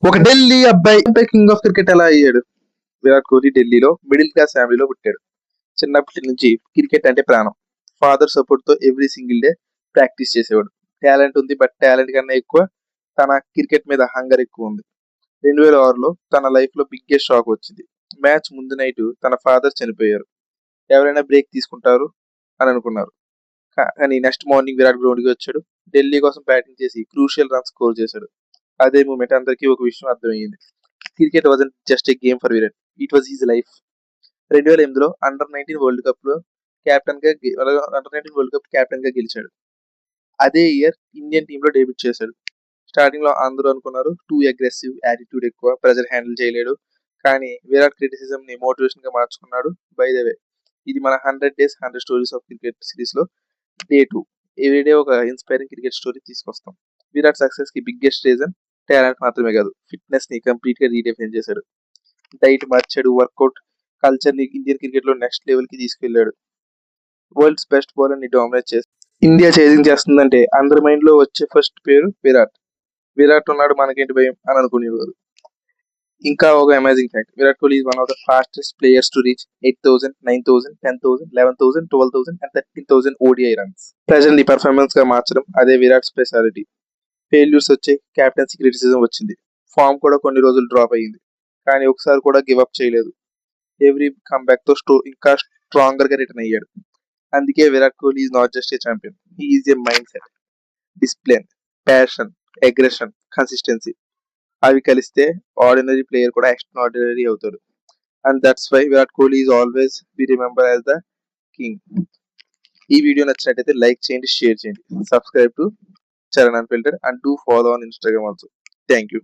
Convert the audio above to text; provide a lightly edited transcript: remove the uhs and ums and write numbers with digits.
ఒక ఢిల్లీ అబ్బాయి king of cricket ఎలా అయ్యాడు? విరాట్ కోహ్లీ ఢిల్లీలో మిడిల్ క్లాస్ ఫ్యామిలీలో పుట్టాడు. చిన్నప్పటి నుంచి క్రికెట్ అంటే ప్రాణం. ఫాదర్ సపోర్ట్ తో ఎవ్రీ సింగిల్ డే ప్రాక్టీస్ చేసేవాడు. టాలెంట్ ఉంది, బట్ టాలెంట్ కన్నా ఎక్కువ తన క్రికెట్ మీద హంగర్ ఎక్కువ ఉంది. 2006లో తన లైఫ్ లో బిగ్గెస్ట్ షాక్ వచ్చింది. మ్యాచ్ ముందు నైట్ తన ఫాదర్ చనిపోయారు. ఎవరైనా బ్రేక్ తీసుకుంటారు అని అనుకున్నారు. కానీ నెక్స్ట్ మార్నింగ్ విరాట్ గ్రౌండ్ కి వచ్చాడు. ఢిల్లీ కోసం బ్యాటింగ్ చేసి క్రూషియల్ రన్ స్కోర్ చేశాడు. అదే మూమెంట్ అందరికీ ఒక విషయం అర్థమైంది. Cricket wasn't just a game for Virat, it was his life. 2008లో అండర్-19 వరల్డ్ కప్ లో కెప్టెన్ గా గెలిచాడు. అదే ఇయర్ ఇండియన్ టీమ్ లో డెబ్యూట్ చేశాడు. స్టార్టింగ్ లో అందరూ అనుకున్నారు టూ అగ్రెసివ్, యాటిట్యూడ్ ఎక్కువ, ప్రెజర్ హ్యాండిల్ చేయలేడు. కానీ విరాట్ క్రిటిసిజం ని మోటివేషన్ గా మార్చుకున్నాడు. బై ద వే, ఇది మన 100 days 100 stories of cricket series లో డే 2. ఎవ్రీడే ఒక ఇన్స్పైరింగ్ క్రికెట్ స్టోరీ తీసుకొస్తాం. విరాట్ సక్సెస్ కి బిగ్గెస్ట్ రీజన్ టాలెంట్ మాత్రమే కాదు, ఫిట్నెస్ ని కంప్లీట్ గా రీడిఫైన్ చేశాడు. డైట్ మార్చాడు, వర్కౌట్ కల్చర్ ని ఇండియన్ క్రికెట్ లో నెక్స్ట్ లెవెల్ కి తీసుకెళ్లాడు. వరల్డ్స్ బెస్ట్ బౌలర్ ని డామినేట్ చేసి ఇండియా చేజింగ్ చేస్తుందంటే అందరి మైండ్ లో వచ్చే ఫస్ట్ పేరు విరాట్. విరాట్ ఉన్నాడు మనకేంటి భయం అని అనుకునేవారు. ఇంకా ఒక amazing fact, Virat Kohli is one of the fastest players to reach 8,000, 9,000, 10,000, 11,000, 12,000 and 13,000 ODI runs. Present ని పర్ఫార్మెన్స్ గా మార్చడం అదే విరాట్ స్పెషాలిటీ. ఫెయిల్యూర్స్ వచ్చాయి, క్యాప్టెన్సీ క్రిటిసిజం వచ్చింది, ఫామ్ కూడా కొన్ని రోజులు డ్రాప్ అయ్యింది. కానీ ఒకసారి కూడా గివ్ అప్ చేయలేదు. ఎవ్రీ కంబ్యాక్ తో ఇంకా స్ట్రాంగర్ గా రిటర్న్ అయ్యాడు. అందుకే Virat Kohli is not just a champion, he is a mind set, discipline, passion, aggression, consistency. అవి కలిస్తే ఆర్డినరీ ప్లేయర్ కూడా ఎక్స్ట్రాఆర్డినరీ అవుతాడు. And that's why Virat Kohli is always be remember as the king. ఈ వీడియో నచ్చినట్టయితే లైక్ చేయండి, షేర్ చేయండి, subscribe to Charan Unfiltered and do follow on Instagram also. Thank you.